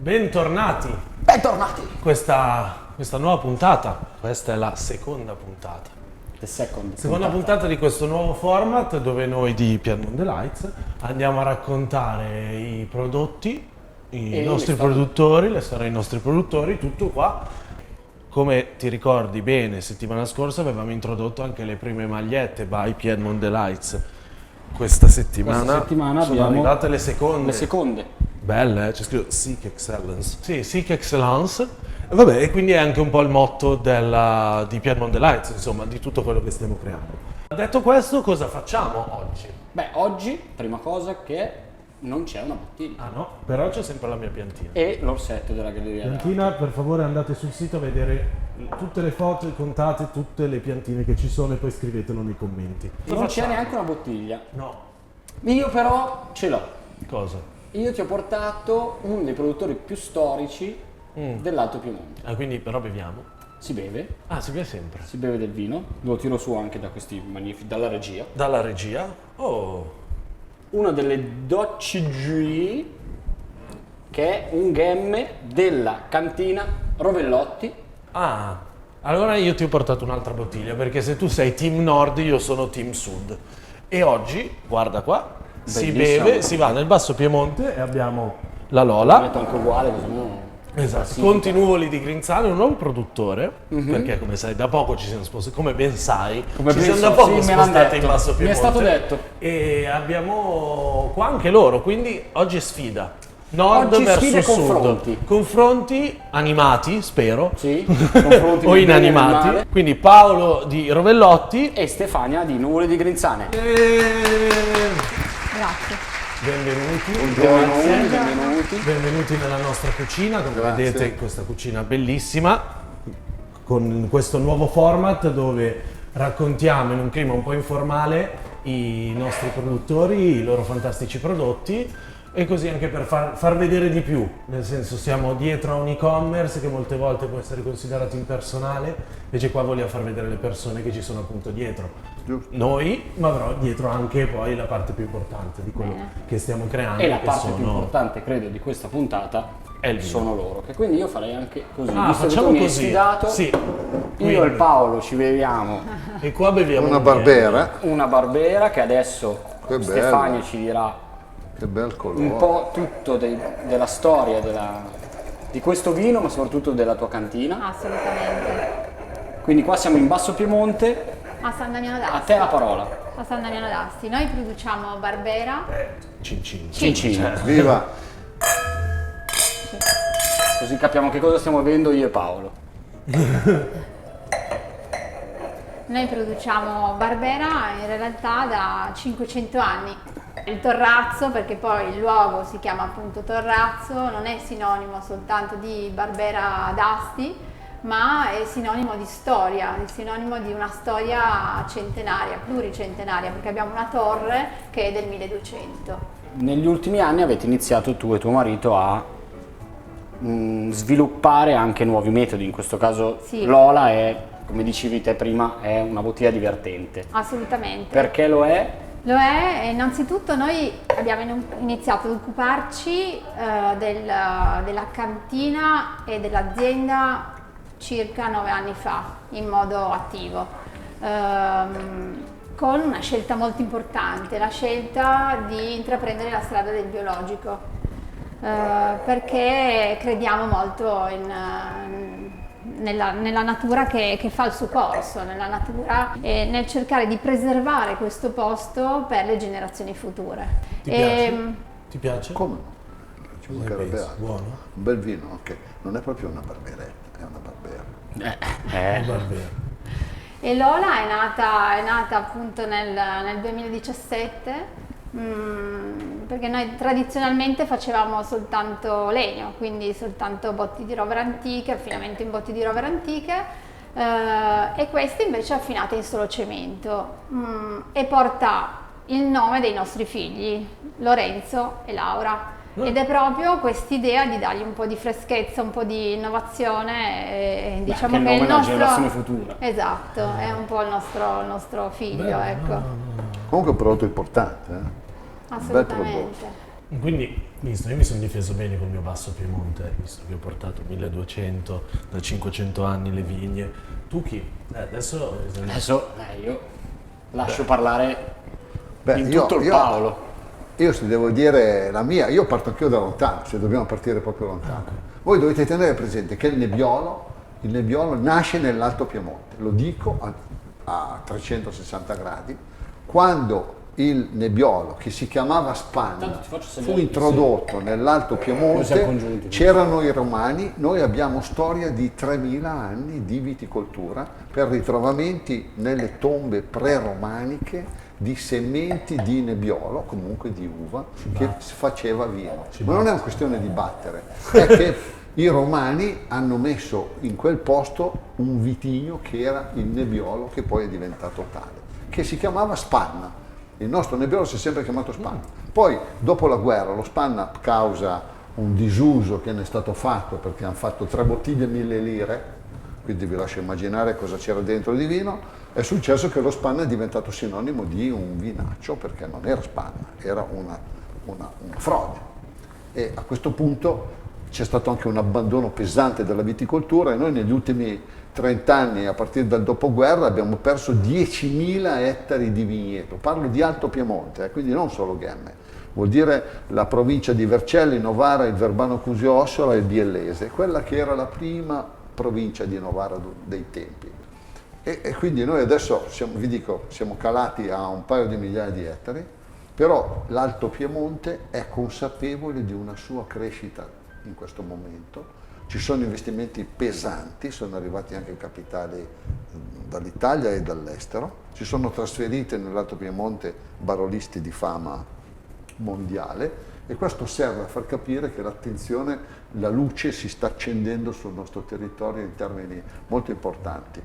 Bentornati! Bentornati! Questa nuova puntata, questa è la seconda puntata. Seconda puntata di questo nuovo format dove noi di Piedmont Delights andiamo a raccontare i prodotti, i nostri produttori, le storie dei nostri produttori, tutto qua. Come ti ricordi bene, settimana scorsa avevamo introdotto anche le prime magliette by Piedmont Delights. Questa settimana sono abbiamo arrivate le seconde. Le seconde. Belle, c'è scritto Seek Excellence. Sì, Seek Excellence. E vabbè, e quindi è anche un po' il motto di Piedmont Delights, insomma, di tutto quello che stiamo creando. Detto questo, cosa facciamo oggi? Beh, oggi, prima cosa che non c'è una bottiglia. Ah no, però c'è sempre la mia piantina. E l'orsetto della galleria. Piantina, per favore andate sul sito a vedere tutte le foto, contate tutte le piantine che ci sono e poi scrivetelo nei commenti. Non c'è neanche una bottiglia. No. Io però ce l'ho. Cosa? Io ti ho portato uno dei produttori più storici dell'Alto Piemonte. Ah, quindi però beviamo? Si beve. Ah, si beve sempre. Si beve del vino. Lo tiro su anche da questi magnifici, dalla regia. Dalla regia? Oh. Una delle Dutch G, che è un gemme della cantina Rovellotti. Ah, allora io ti ho portato un'altra bottiglia, perché se tu sei team nord, io sono team sud. E oggi, guarda qua, si Bellissimo. beve, si va nel Basso Piemonte e abbiamo la Lola. Metto anche uguale, così no. Esatto, Conti Nuvoli di Grinzane, un nuovo produttore, perché come sai da poco ci siamo spostati, come ben sai, ci siamo da poco spostati in Basso Piemonte. Mi è stato detto. E abbiamo qua anche loro, quindi oggi è sfida. Nord Oggi verso sfide e sud. Confronti animati, spero. Sì, confronti o nel bene e nel inanimati. male. Quindi Paolo di Rovellotti. E Stefania di Nuvoli di Grinzane. Grazie. Benvenuti. Benvenuti nella nostra cucina, come vedete questa cucina bellissima, con questo nuovo format dove raccontiamo in un clima un po' informale i nostri produttori, i loro fantastici prodotti e così anche per far vedere di più, nel senso siamo dietro a un e-commerce che molte volte può essere considerato impersonale, invece qua vogliamo far vedere le persone che ci sono appunto dietro. Noi, ma però dietro anche poi la parte più importante di quello che stiamo creando. E la che parte più importante, credo, di questa puntata è il vino. sono loro. Che quindi io farei anche così. Ah, Visto che facciamo tu mi hai così. sfidato, Sì. io Quindi. e il Paolo ci beviamo E qua beviamo Una un miele. Barbera, una Barbera che adesso Che bello. Stefania ci dirà che bel colore. un po' tutto della storia di questo vino, ma soprattutto della tua cantina. Assolutamente. Quindi qua siamo in Basso Piemonte, A San Damiano d'Asti. a te la parola. A San Damiano d'Asti. Noi produciamo Barbera. Cin cin. Cincin. Viva! Così capiamo che cosa stiamo bevendo io e Paolo. Noi produciamo Barbera in realtà da 500 anni. Il Torrazzo, perché poi il luogo si chiama appunto Torrazzo, non è sinonimo soltanto di Barbera d'Asti, ma è sinonimo di storia, è sinonimo di una storia centenaria, pluricentenaria, perché abbiamo una torre che è del 1200. Negli ultimi anni avete iniziato tu e tuo marito a sviluppare anche nuovi metodi, in questo caso Sì. Lola è, come dicevi te prima, è una bottiglia divertente. Assolutamente. Perché lo è? Lo è, innanzitutto noi abbiamo iniziato ad occuparci della cantina e dell'azienda circa 9 anni fa, in modo attivo, con una scelta molto importante, la scelta di intraprendere la strada del biologico, perché crediamo molto nella natura che fa il suo corso, nella natura e nel cercare di preservare questo posto per le generazioni future. Ti piace? Ti piace? Come? Ci mancherebbe altro. Buono? Un bel vino, che non è proprio una barberetta, è una barbera. Barbera. E Lola è nata appunto nel 2017, perché noi tradizionalmente facevamo soltanto legno, quindi soltanto botti di rovere antiche, affinamento in botti di rovere antiche, e queste invece affinate in solo cemento, e porta il nome dei nostri figli, Lorenzo e Laura. Ed è proprio quest'idea di dargli un po' di freschezza, un po' di innovazione, e diciamo che che è il nome della nostro generazione futura. Esatto, è un po' il nostro figlio, ecco. Comunque è un prodotto importante, Un bel Assolutamente. prodotto. Quindi, visto, io mi sono difeso bene col mio basso Piemonte, visto che ho portato 1200, da 500 anni le vigne. Tu chi? Adesso Io lascio parlare Beh, in tutto il Paolo. Io se devo dire la mia, io parto anch'io da lontano, se dobbiamo partire proprio lontano. Voi dovete tenere presente che il Nebbiolo nasce nell'Alto Piemonte, lo dico a 360 gradi, quando il Nebbiolo, che si chiamava Spanna, Tanto ti faccio fu segnare, introdotto nell'Alto Noi siamo Piemonte, congiunti. c'erano i Romani, noi abbiamo storia di 3000 anni di viticoltura per ritrovamenti nelle tombe pre-romaniche di sementi di Nebbiolo, comunque di uva, che si faceva vino. Ma non è una questione di battere, è che i Romani hanno messo in quel posto un vitigno che era il Nebbiolo, che poi è diventato tale, che si chiamava Spanna. Il nostro Nebbiolo si è sempre chiamato Spanna. Poi, dopo la guerra, lo Spanna, causa un disuso che ne è stato fatto, perché hanno fatto 3 bottiglie 1000 lire, quindi vi lascio immaginare cosa c'era dentro di vino, è successo che lo Spanna è diventato sinonimo di un vinaccio, perché non era Spanna, era una frode. E a questo punto c'è stato anche un abbandono pesante della viticoltura e noi negli ultimi 30 anni, a partire dal dopoguerra, abbiamo perso 10.000 ettari di vigneto. Parlo di Alto Piemonte, quindi non solo Ghemme. Vuol dire la provincia di Vercelli, Novara, il Verbano Cusio Ossola e il Biellese, quella che era la prima provincia di Novara dei tempi. E quindi noi adesso, siamo calati a un paio di migliaia di ettari, però l'Alto Piemonte è consapevole di una sua crescita in questo momento. Ci sono investimenti pesanti, sono arrivati anche capitali dall'Italia e dall'estero, si sono trasferite nell'Alto Piemonte barolisti di fama mondiale e questo serve a far capire che l'attenzione, la luce si sta accendendo sul nostro territorio in termini molto importanti.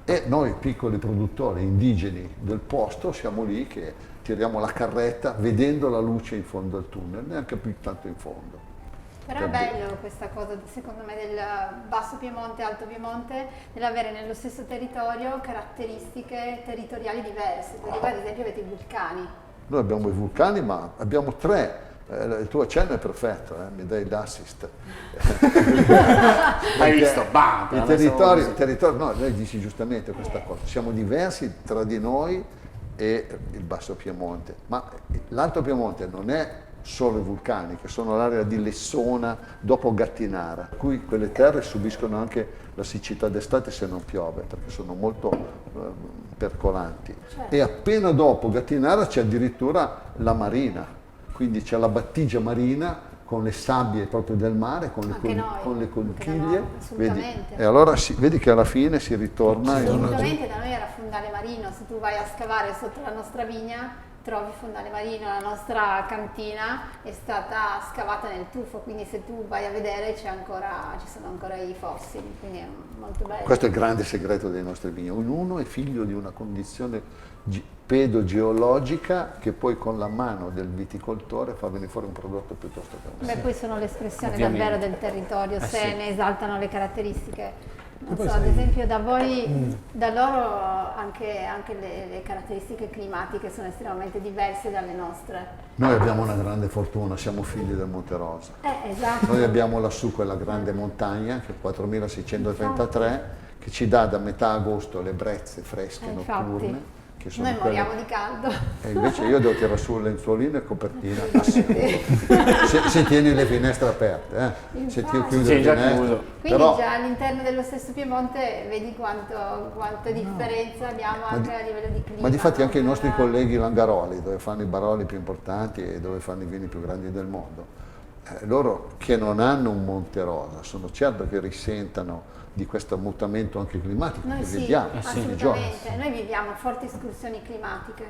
E noi piccoli produttori indigeni del posto siamo lì che tiriamo la carretta vedendo la luce in fondo al tunnel, neanche più tanto in fondo. Però è bello questa cosa, secondo me, del Basso Piemonte e Alto Piemonte, nell'avere nello stesso territorio caratteristiche territoriali diverse, perché voi ad esempio avete i vulcani. Noi abbiamo i vulcani, ma abbiamo 3. Il tuo accenno è perfetto, mi dai l'assist. Hai visto? Bam! Il territorio, no, lei dici giustamente questa cosa, siamo diversi tra di noi e il Basso Piemonte, ma l'Alto Piemonte non è solo i vulcani, che sono l'area di Lessona dopo Gattinara, cui quelle terre subiscono anche la siccità d'estate se non piove, perché sono molto percolanti. Certo. E appena dopo Gattinara c'è addirittura la marina, quindi c'è la battigia marina con le sabbie proprio del mare, con le conchiglie, vedi? E allora vedi che alla fine si ritorna. Assolutamente, da noi era fondale marino, se tu vai a scavare sotto la nostra vigna trovi fondale marino, la nostra cantina è stata scavata nel tufo, quindi se tu vai a vedere ci sono ancora i fossili, quindi è molto bello. Questo è il grande segreto dei nostri vini, ognuno è figlio di una condizione pedogeologica che poi con la mano del viticoltore fa venire fuori un prodotto piuttosto che un. Beh, poi sono l'espressione Ovviamente. davvero del territorio, se sì. ne esaltano le caratteristiche. Non so, ad esempio da voi, da loro anche le caratteristiche climatiche sono estremamente diverse dalle nostre. Noi abbiamo una grande fortuna, siamo figli del Monte Rosa. Esatto. Noi abbiamo lassù quella grande montagna, che è 4633, che ci dà da metà agosto le brezze fresche notturne. Che sono Noi moriamo di caldo. E invece io devo tirare su il lenzuolino e copertina, se tieni le finestre aperte, se ti chiudi le finestre. Quindi già all'interno dello stesso Piemonte vedi quanta differenza abbiamo anche a livello di clima. Ma difatti anche i nostri colleghi Langaroli, dove fanno i baroli più importanti e dove fanno i vini più grandi del mondo, loro che non hanno un Monte Rosa, sono certo che risentano di questo mutamento anche climatico noi che sì, vediamo tutti i giorni. assolutamente. Noi viviamo forti escursioni climatiche,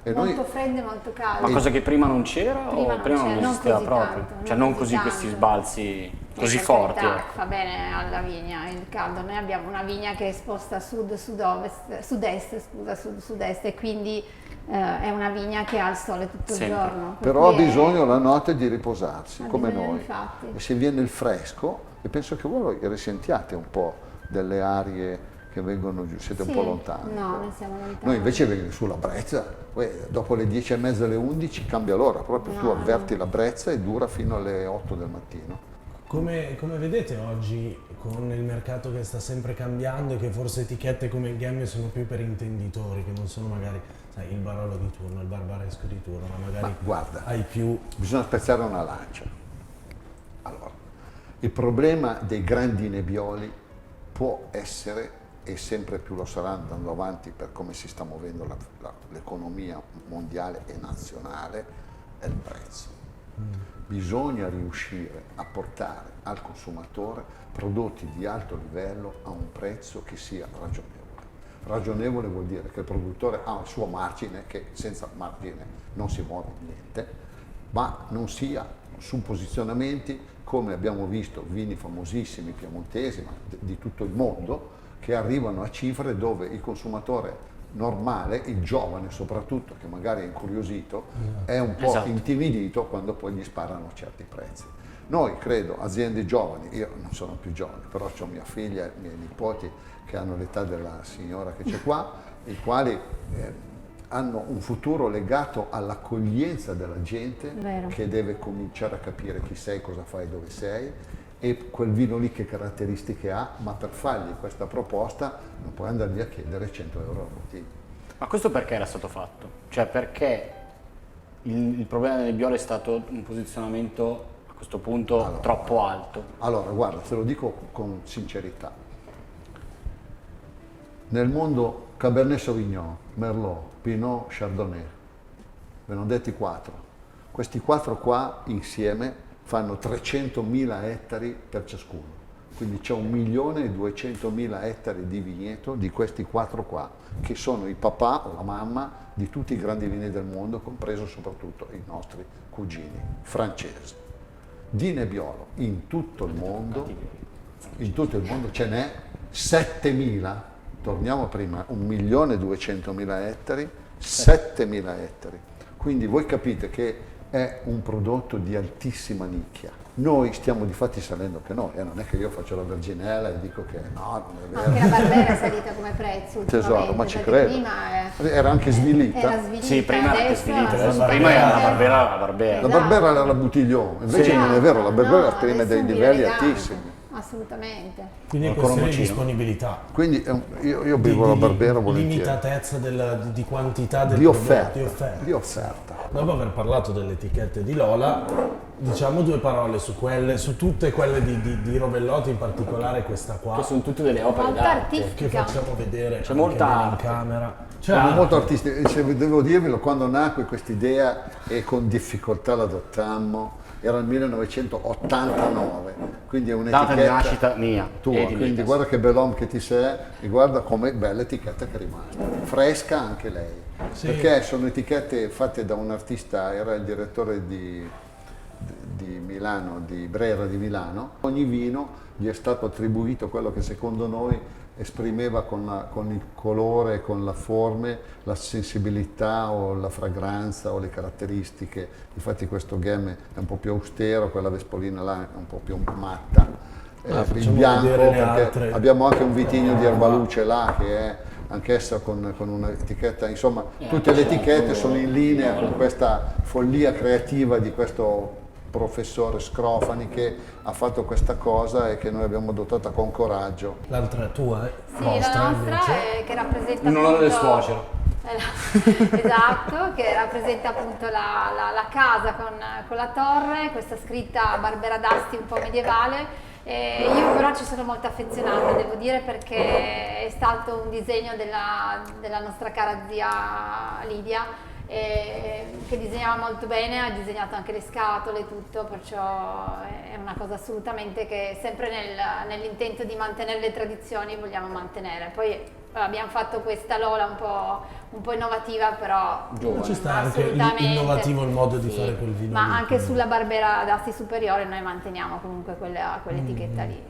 E molto noi, fredde, molto calde. Ma cosa che prima non c'era o prima non esisteva così proprio? tanto, Cioè non così questi tanto. sbalzi così Per forti. carità, ecco. fa bene alla vigna il caldo. Noi abbiamo una vigna che è esposta a sud-est e quindi è una vigna che ha il sole tutto il Sempre. giorno. per però ha cui bisogno la notte di riposarsi, ha come bisogno, noi. infatti. E se viene il fresco, e penso che voi risentiate un po' delle arie che vengono giù, siete un Sì, po' lontani. no, noi siamo lontani. Noi invece vengono sulla brezza, poi dopo le 10:30 alle 11 cambia l'ora, proprio tu avverti la brezza e dura fino alle 8 del mattino. Come vedete oggi, con il mercato che sta sempre cambiando e che forse etichette come il Gemme sono più per intenditori, che non sono magari, sai, il Barolo di turno, il Barbaresco di turno, ma magari Ma guarda, hai più... bisogna spezzare una lancia. Allora, il problema dei grandi nebbioli può essere, e sempre più lo sarà andando avanti per come si sta muovendo l'economia mondiale e nazionale, è il prezzo. Bisogna riuscire a portare al consumatore prodotti di alto livello a un prezzo che sia ragionevole. Ragionevole vuol dire che il produttore ha il suo margine, che senza margine non si muove niente, ma non sia su posizionamenti come abbiamo visto vini famosissimi piemontesi, ma di tutto il mondo, che arrivano a cifre dove il consumatore normale, il giovane soprattutto, che magari è incuriosito, è un po' intimidito quando poi gli sparano certi prezzi. Noi credo, aziende giovani, io non sono più giovane, però ho mia figlia e i miei nipoti che hanno l'età della signora che c'è qua, i quali hanno un futuro legato all'accoglienza della gente, Vero. che deve cominciare a capire chi sei, cosa fai, dove sei, e quel vino lì che caratteristiche ha, ma per fargli questa proposta non puoi andargli a chiedere 100 euro al bottiglia. Ma questo perché era stato fatto? Cioè perché il problema del Nebbiolo è stato un posizionamento a questo punto troppo alto? Allora, guarda, te lo dico con sincerità. Nel mondo Cabernet Sauvignon, Merlot, Pinot, Chardonnay, ve ne ho detti 4. Questi 4 qua insieme fanno 300.000 ettari per ciascuno. Quindi c'è 1.200.000 ettari di vigneto di questi 4 qua, che sono i papà o la mamma di tutti i grandi vini del mondo, compreso soprattutto i nostri cugini francesi. Di Nebbiolo in tutto il mondo ce n'è 7.000, torniamo prima, 1.200.000 ettari, 7.000 ettari. Quindi voi capite che è un prodotto di altissima nicchia. Noi stiamo difatti salendo anche noi, non è che io faccio la verginella e dico che no, non è vero. Anche la Barbera è salita come prezzo Tesoro, ma ci perché credo. prima Era anche svilita. era svilita, Sì, prima era anche adesso svilita, assolutamente. prima era la Barbera. La Barbera era la Boutillion, invece Sì. non è vero, la Barbera esprime adesso dei è un vino livelli elegante, altissimi. assolutamente. Quindi è Ancora un questione di bacino. disponibilità. Quindi io bevo la Barbera volentieri. Limitatezza di quantità del Di prodotto, offerta, di offerta. Dopo aver parlato delle etichette di Lola, diciamo 2 parole su tutte quelle di Rovellotti, in particolare questa qua, Che sono tutte delle opere Molto d'arte. che artistica. facciamo vedere C'è anche molta bene in arte. camera. Sono molto artistico, se devo dirvelo, quando nacque questa idea e con difficoltà l'adottammo, era il 1989, quindi è Data di un'etichetta nascita mia. tua, e di quindi Mitas. guarda che bell'uomo che ti sei e guarda come bella etichetta che rimane, fresca anche lei, Sì. perché sono etichette fatte da un artista, era il direttore di Milano, di Brera di Milano. Ogni vino gli è stato attribuito quello che secondo noi esprimeva con il colore, con la forma, la sensibilità o la fragranza o le caratteristiche. Infatti questo Gemme è un po' più austero, quella Vespolina là è un po' più matta. Il facciamo bianco, vedere le perché altre. abbiamo anche un vitigno di Erbaluce là che è anch'essa con un'etichetta, insomma tutte le etichette sono in linea con questa follia creativa di questo professore Scrofani che ha fatto questa cosa e che noi abbiamo adottata con coraggio. L'altra è tua, Sì, vostra la nostra invece. è che rappresenta In onore del appunto- suocero. Esatto, che rappresenta appunto la casa con la torre, questa scritta Barbera d'Asti un po' medievale. Io però ci sono molto affezionata, devo dire, perché è stato un disegno della nostra cara zia Lidia, che disegnava molto bene, ha disegnato anche le scatole, tutto, perciò è una cosa assolutamente che sempre nell'intento di mantenere le tradizioni vogliamo mantenere. Poi abbiamo fatto questa Lola un po' innovativa, però Ci sta anche assolutamente innovativo il modo di fare quel vino ma lì. anche sulla Barbera d'Asti superiore noi manteniamo comunque quell'etichetta lì.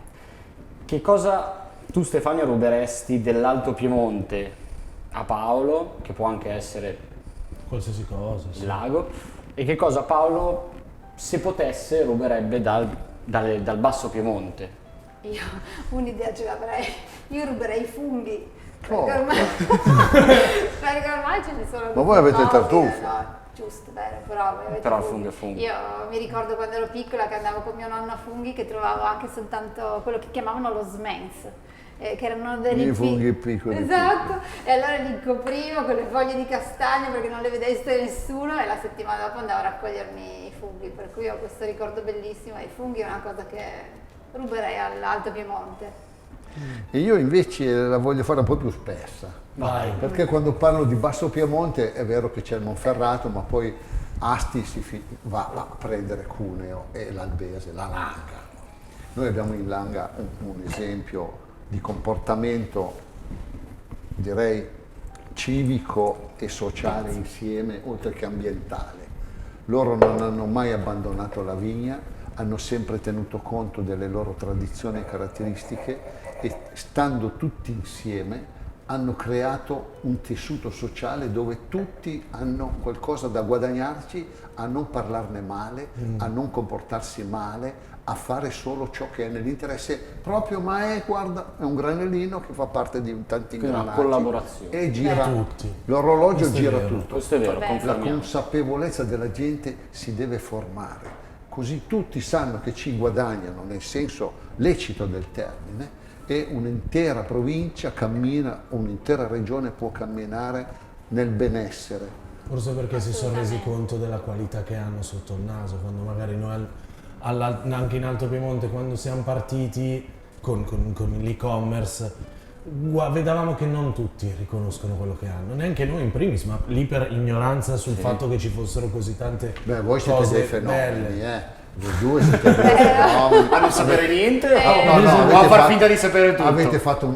Che cosa tu, Stefania, ruberesti dell'Alto Piemonte a Paolo, che può anche essere Qualsiasi cosa, sì. il lago, e che cosa Paolo, se potesse, ruberebbe dal Basso Piemonte? io un'idea ce l'avrei, io ruberei i funghi, Oh. perché ormai ce ne sono. Ma voi avete no, tartufi? no, giusto, vero, però voi avete Però funghi e funghi. Io mi ricordo quando ero piccola che andavo con mio nonno a funghi, che trovavo anche soltanto quello che chiamavano lo smens. Che erano dei I funghi piccoli. Esatto, e allora li coprivo con le foglie di castagno perché non le vedesse nessuno e la settimana dopo andavo a raccogliermi i funghi, per cui ho questo ricordo bellissimo e i funghi è una cosa che ruberei all'Alto Piemonte. E io invece la voglio fare un po' più spessa. Vai. Perché quando parlo di Basso Piemonte è vero che c'è il Monferrato, ma poi Asti va a prendere Cuneo e l'Albese, la Langa. Noi abbiamo in Langa un esempio di comportamento, direi, civico e sociale insieme, oltre che ambientale. Loro non hanno mai abbandonato la vigna, hanno sempre tenuto conto delle loro tradizioni e caratteristiche e stando tutti insieme hanno creato un tessuto sociale dove tutti hanno qualcosa da guadagnarci a non parlarne male, a non comportarsi male, a fare solo ciò che è nell'interesse proprio, ma è, guarda, è un granellino che fa parte di tanti Quindi una ingranaggi collaborazione. e gira, Tutti. l'orologio Questo è gira vero. tutto. Questo è vero, Vabbè. La confermiamo. consapevolezza della gente si deve formare, così tutti sanno che ci guadagnano nel senso lecito del termine e un'intera provincia cammina, un'intera regione può camminare nel benessere. Forse perché si sono resi conto della qualità che hanno sotto il naso, quando magari noi anche in Alto Piemonte, quando siamo partiti con l'e-commerce, vedevamo che non tutti riconoscono quello che hanno, neanche noi in primis, ma lì per ignoranza sul fatto che ci fossero così tante Beh, voi siete cose dei fenomeni, belle. Voi due siete dei fenomeni. A non sapere niente No, no, o a avete far fatto- finta di sapere tutto?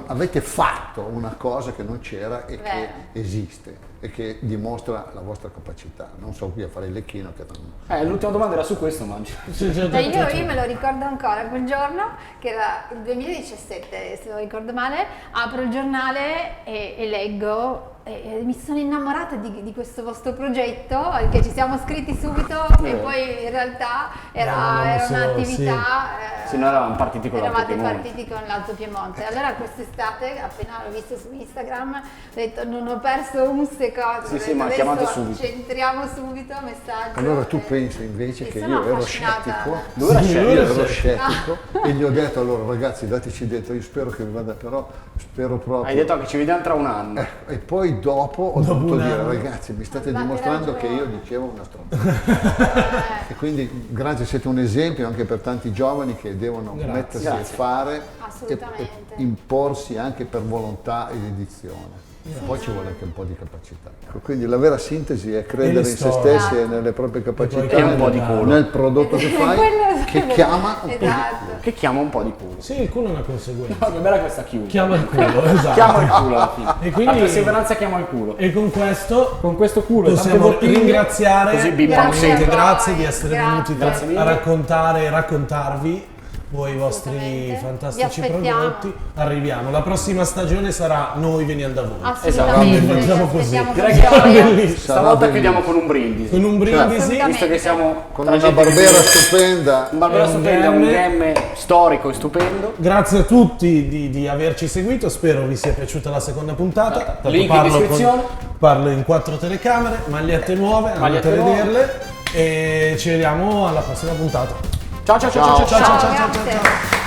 avete fatto una cosa che non c'era e che Vero. esiste e che dimostra la vostra capacità. Non so qui a fare il lecchino che non... L'ultima domanda era su questo, Maggio. Io me lo ricordo ancora quel giorno, che era il 2017, se non ricordo male, apro il giornale e leggo e mi sono innamorata di questo vostro progetto, che ci siamo iscritti subito e poi in realtà era un'attività... Sì, noi eravamo partiti con l'Alto Eravate Piemonte. partiti con l'Alto Piemonte. Allora quest'estate, appena l'ho visto su Instagram, ho detto non ho perso un secondo. Sì, Ho sì, detto, ma adesso chiamate subito. Centriamo subito, messaggio. Allora tu pensi invece e che sono io ero affascinata. scettico? Lui era Sì, scettico. lui Io era ero scettico. scettico e gli ho detto allora ragazzi dateci dentro, io spero che vi vada, però spero proprio... Hai detto che ci vediamo tra un anno. E poi dopo ho Dopo dovuto un dire anno. ragazzi mi state Avevate dimostrando che ragione. io dicevo una stronzata. E quindi grazie, siete un esempio anche per tanti giovani che devono Grazie. mettersi Grazie. a fare e Assolutamente. imporsi anche per volontà e dedizione. Poi ci vuole anche un po' di capacità. Ecco, quindi la vera sintesi è credere in se storie. stessi e nelle proprie capacità, E un po' di culo. nel prodotto che fai, Quello- che chiama un po' di Esatto. Che chiama un po' di culo. Sì, il culo è una conseguenza. Ma che bella questa chiusa. Chiama il culo, esatto. Chiama il culo alla fine. E quindi- La perseveranza chiama il culo. E con questo Con questo culo possiamo ringraziare Così bip Grazie bam, a voi. grazie di essere Grazie. venuti Grazie mille. a raccontare e raccontarvi voi i vostri Assolutamente. fantastici Vi aspettiamo. prodotti. Arriviamo, la prossima stagione sarà noi veniamo da voi. Assolutamente. Esatto. Facciamo così. Aspettiamo Direi con che gioia. Bellissimo. stavolta Sarà chiudiamo con un brindisi. Con un brindisi, Assolutamente. Visto che siamo con tra una gente barbera che- stupenda. Un barbera È un stupendo, un gemme. gemme storico e stupendo. grazie a tutti di averci seguito, spero vi sia piaciuta la seconda puntata. Tanto Link in parlo descrizione. parlo in 4 telecamere, magliette nuove, andate a nuove. vederle e ci vediamo alla prossima puntata. Ciao ciao ciao ciao ciao. Ciao, grazie.